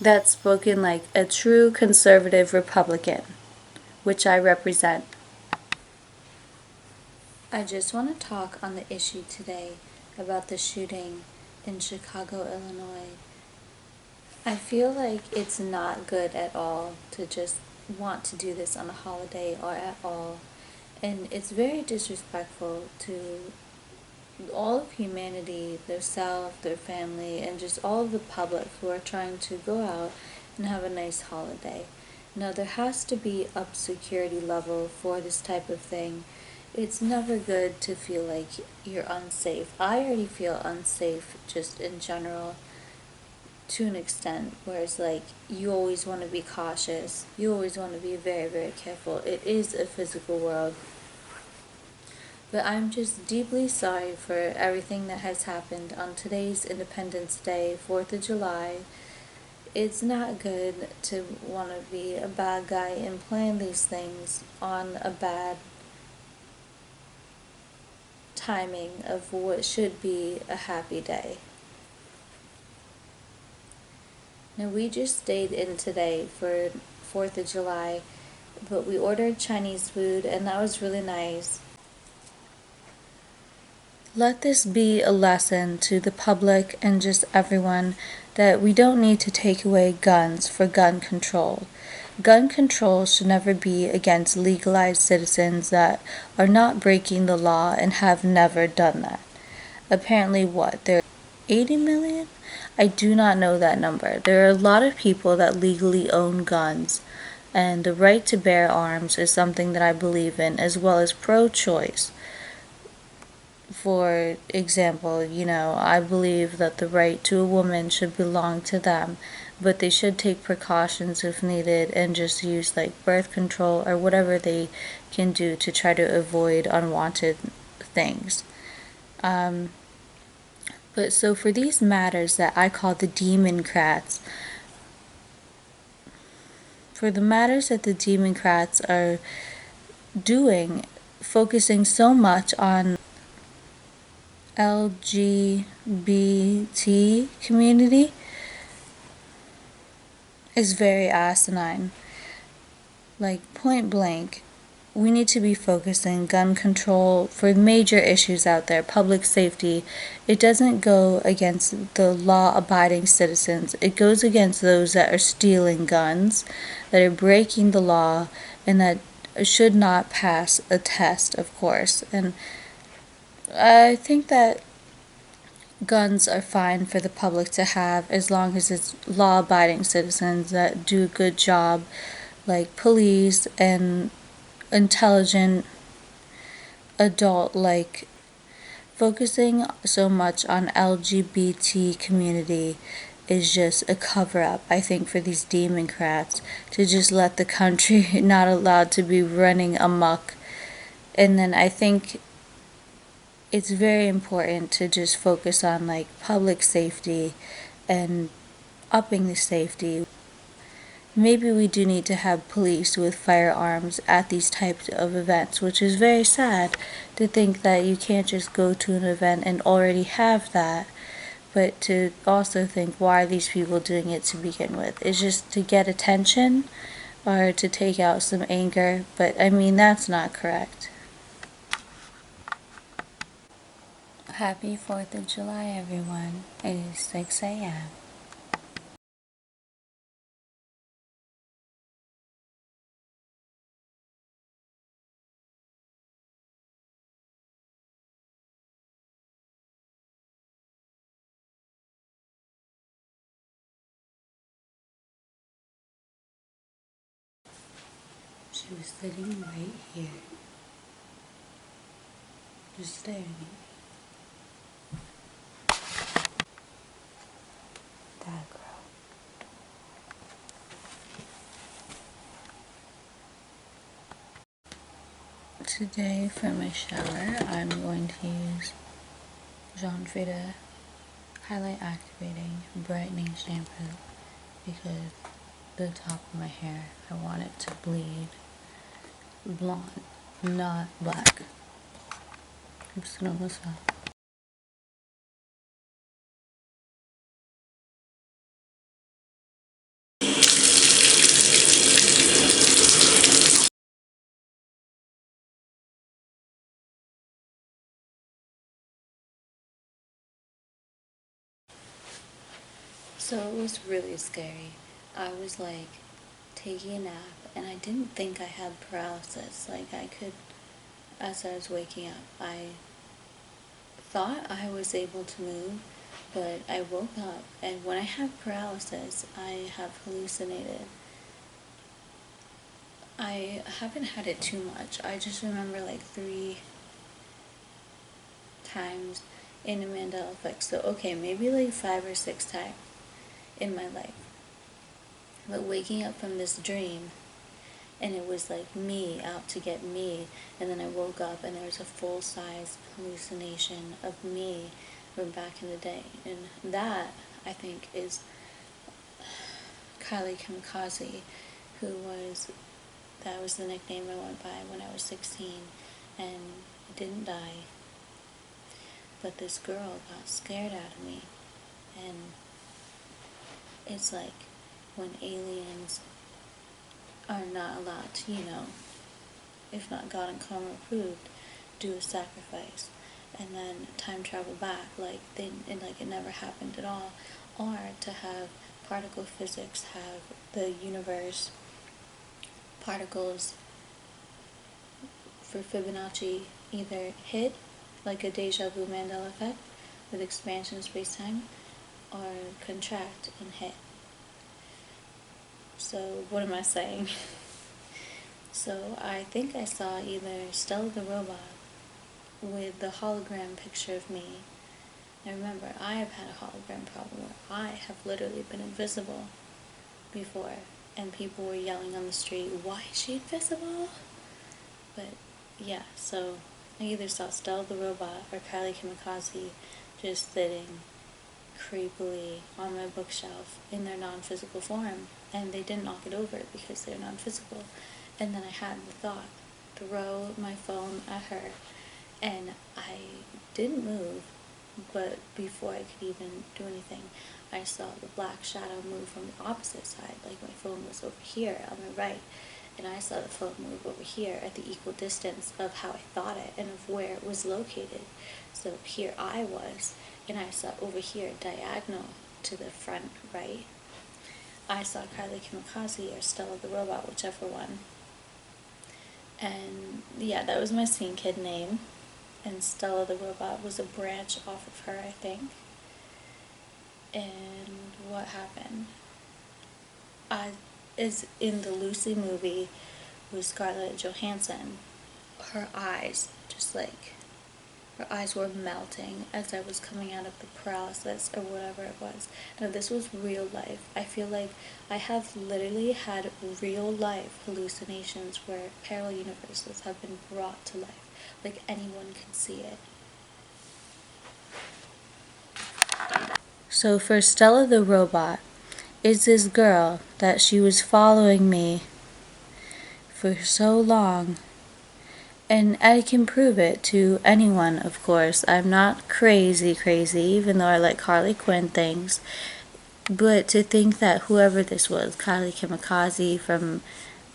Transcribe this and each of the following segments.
that's spoken like a true conservative Republican, which I represent. I just want to talk on the issue today about the shooting in Chicago, Illinois. I feel like it's not good at all to just want to do this on a holiday or at all. And it's very disrespectful to all of humanity, their self, their family, and just all of the public who are trying to go out and have a nice holiday. Now, there has to be a security level for this type of thing. It's never good to feel like you're unsafe. I already feel unsafe just in general to an extent, whereas like you always want to be cautious. You always want to be very, very careful. It is a physical world. But I'm just deeply sorry for everything that has happened on today's Independence Day, 4th of July. It's not good to want to be a bad guy and plan these things on a bad timing of what should be a happy day. Now, we just stayed in today for 4th of July, but we ordered Chinese food and that was really nice. Let this be a lesson to the public and just everyone that we don't need to take away guns for gun control. Gun control should never be against legalized citizens that are not breaking the law and have never done that. Apparently, there are 80 million? I do not know that number. There are a lot of people that legally own guns, and the right to bear arms is something that I believe in, as well as pro-choice. For example, I believe that the right to a woman should belong to them, but they should take precautions if needed and just use like birth control or whatever they can do to try to avoid unwanted things. But so for these matters that I call the Democrats, for the matters that the Democrats are doing, focusing so much on LGBT community is very asinine. Like, point blank, we need to be focusing gun control for major issues out there, public safety. It doesn't go against the law-abiding citizens. It goes against those that are stealing guns, that are breaking the law, and that should not pass a test, of course. And I think that guns are fine for the public to have as long as it's law-abiding citizens that do a good job, like police and intelligent adult. Like, focusing so much on LGBT community is just a cover-up, I think, for these Democrats to just let the country not allowed to be running amok. And then I think it's very important to just focus on like public safety and upping the safety. Maybe we do need to have police with firearms at these types of events, which is very sad to think that you can't just go to an event and already have that. But to also think, why are these people doing it to begin with? It's just to get attention or to take out some anger, but I mean, that's not correct. Happy 4th of July, everyone. It is 6 a.m. She was sitting right here, just staring at me. That girl. Today, for my shower, I'm going to use Jean Frida Highlight Activating Brightening Shampoo because the top of my hair, I want it to bleed blonde, not black. I'm just gonna massage. So it was really scary. I was like taking a nap and I didn't think I had paralysis. Like I could, as I was waking up, I thought I was able to move, but I woke up and when I have paralysis, I have hallucinated. I haven't had it too much. I just remember like 3 times in the Mandela effect. So okay, maybe like 5 or 6 times in my life. But waking up from this dream, and it was like me out to get me, and then I woke up and there was a full-size hallucination of me from back in the day. And that, I think, is Kylie Kamikaze, that was the nickname I went by when I was 16, and I didn't die. But this girl got scared out of me, and it's like when aliens are not allowed to, if not God and karma approved, do a sacrifice and then time travel back like it never happened at all, or to have particle physics have the universe particles for Fibonacci either hit like a deja vu Mandela effect with expansion of space-time, or contract and hit. So what am I saying? So I think I saw either Stella the robot with the hologram picture of me. Now remember, I have had a hologram problem where I have literally been invisible before, and people were yelling on the street, "Why is she invisible?" But yeah, so I either saw Stella the robot or Kylie Kamikaze just sitting creepily on my bookshelf in their non-physical form, and they didn't knock it over because they're non-physical. And then I had the thought, throw my phone at her, and I didn't move, but before I could even do anything, I saw the black shadow move from the opposite side, like my phone was over here on the right, and I saw the phone move over here at the equal distance of how I thought it and of where it was located. So here I was, and I saw over here, diagonal to the front right, I saw Kylie Kamikaze or Stella the robot, whichever one. And yeah, that was my scene kid name. And Stella the robot was a branch off of her, I think. And what happened? Is in the Lucy movie with Scarlett Johansson, her eyes were melting as I was coming out of the paralysis or whatever it was. Now this was real life. I feel like I have literally had real life hallucinations where parallel universes have been brought to life. Like anyone can see it. So for Stella the robot, is this girl that she was following me for so long. And I can prove it to anyone, of course. I'm not crazy, even though I like Harley Quinn things. But to think that whoever this was, Kylie Kamikaze from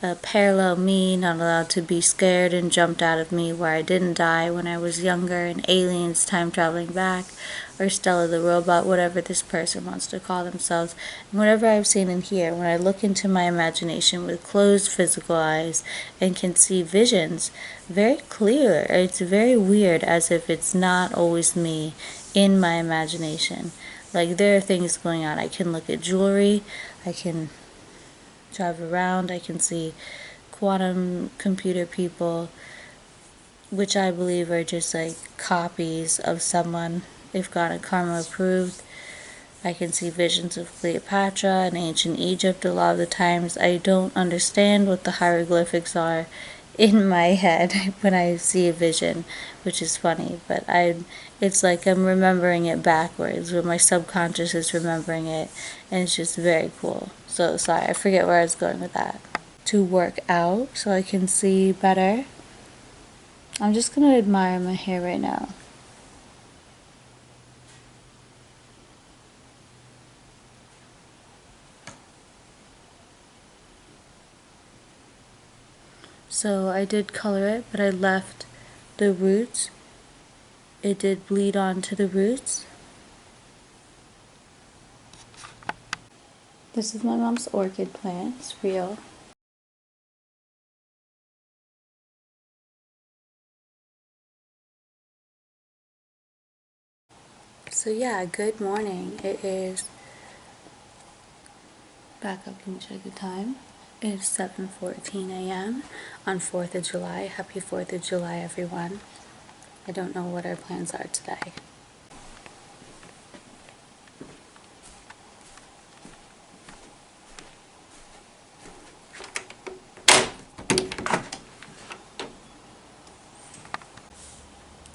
a parallel me, not allowed to be scared, and jumped out of me where I didn't die when I was younger, and aliens time traveling back, or Stella the robot, whatever this person wants to call themselves, and whatever I've seen in here, when I look into my imagination with closed physical eyes and can see visions very clear, it's very weird, as if it's not always me in my imagination. Like, there are things going on. I can look at jewelry, I can drive around, I can see quantum computer people, which I believe are just like copies of someone, if God and karma approved. I can see visions of Cleopatra and ancient Egypt a lot of the times. I don't understand what the hieroglyphics are in my head when I see a vision, which is funny, but it's like I'm remembering it backwards, where my subconscious is remembering it, and it's just very cool. So sorry, I forget where I was going with that. To work out so I can see better. I'm just gonna admire my hair right now. So I did color it, but I left the roots. It did bleed onto the roots. This is my mom's orchid plant. It's real. So yeah, good morning. It is, back up, let me check the time. It is 7:14 a.m. on 4th of July. Happy 4th of July, everyone. I don't know what our plans are today.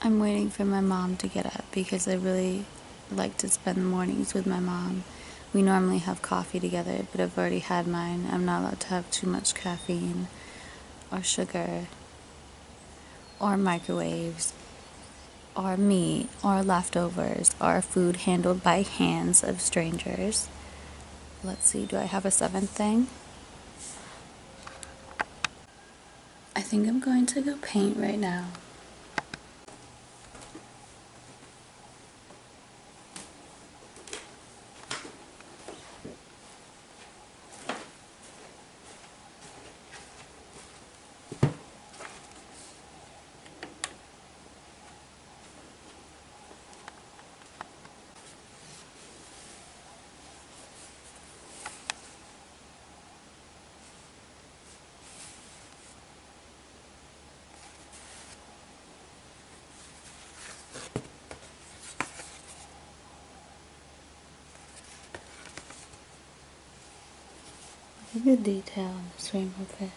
I'm waiting for my mom to get up because I really like to spend mornings with my mom. We normally have coffee together, but I've already had mine. I'm not allowed to have too much caffeine or sugar or microwaves or meat or leftovers or food handled by hands of strangers. Let's see, do I have a seventh thing? I think I'm going to go paint right now. Look at the detail on this rainbow fish.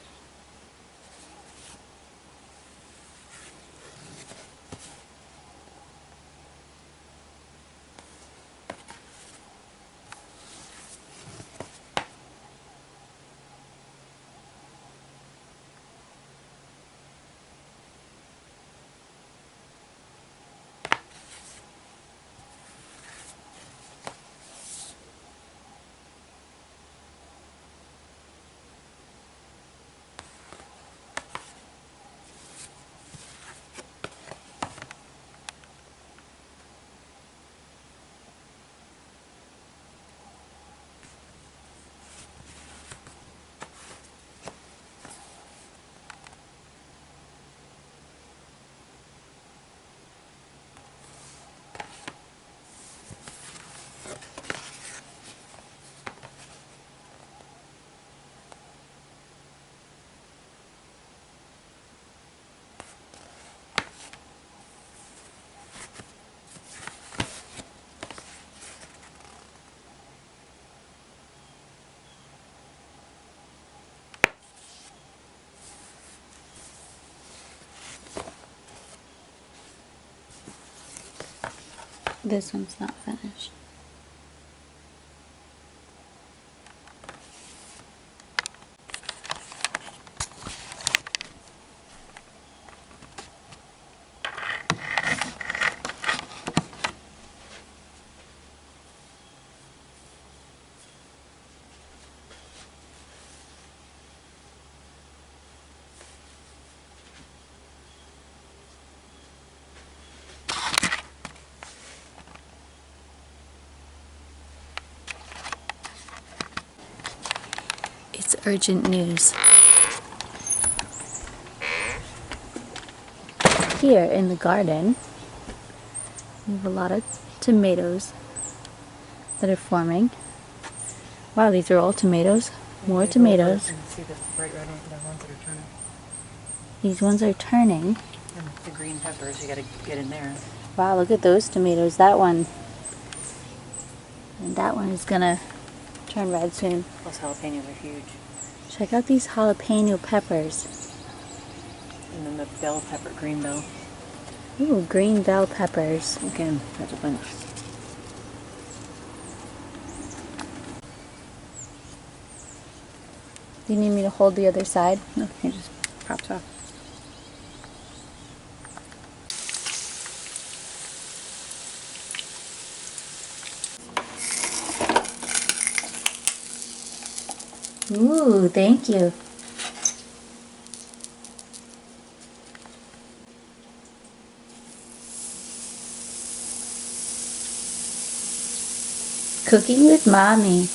This one's not finished. It's urgent news. Here in the garden, we have a lot of tomatoes that are forming. Wow, these are all tomatoes. More tomatoes. See the bright red ones, the ones that are turning. These ones are turning. And the green peppers, you gotta get in there. Wow, look at those tomatoes. That one. And that one is gonna turn red soon. Those jalapenos are huge. Check out these jalapeno peppers. And then the bell pepper, green bell. Ooh, green bell peppers. Again, that's a bunch. Do you need me to hold the other side? No, it just pops off. Ooh, thank you. Cooking with Mommy.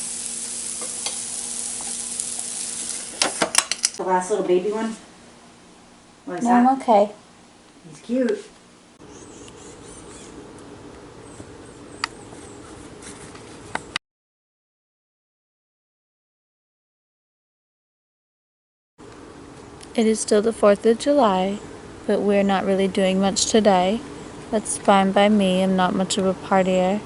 last little baby one? What is No, that? I'm okay. He's cute. It is still the 4th of July, but we're not really doing much today. That's fine by me. I'm not much of a partier.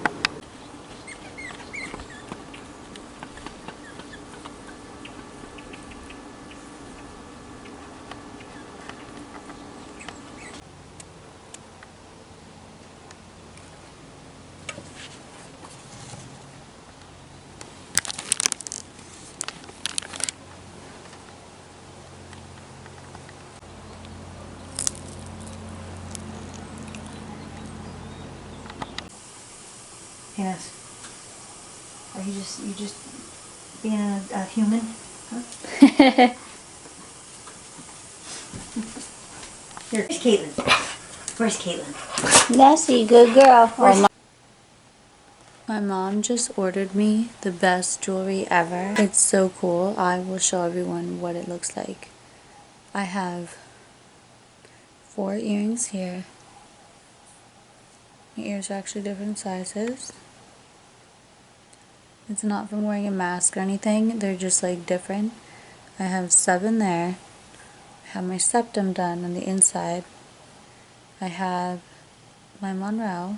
Yes. Are you just being a human? Huh? Here's Caitlin. Where's Caitlin? Nessie, good girl. Where's My mom just ordered me the best jewelry ever. It's so cool. I will show everyone what it looks like. I have 4 earrings here. My ears are actually different sizes. It's not from wearing a mask or anything. They're just like different. I have 7 there. I have my septum done on the inside. I have my Monroe.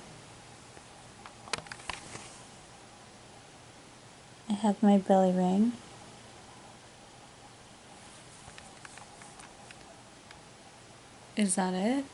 I have my belly ring. Is that it?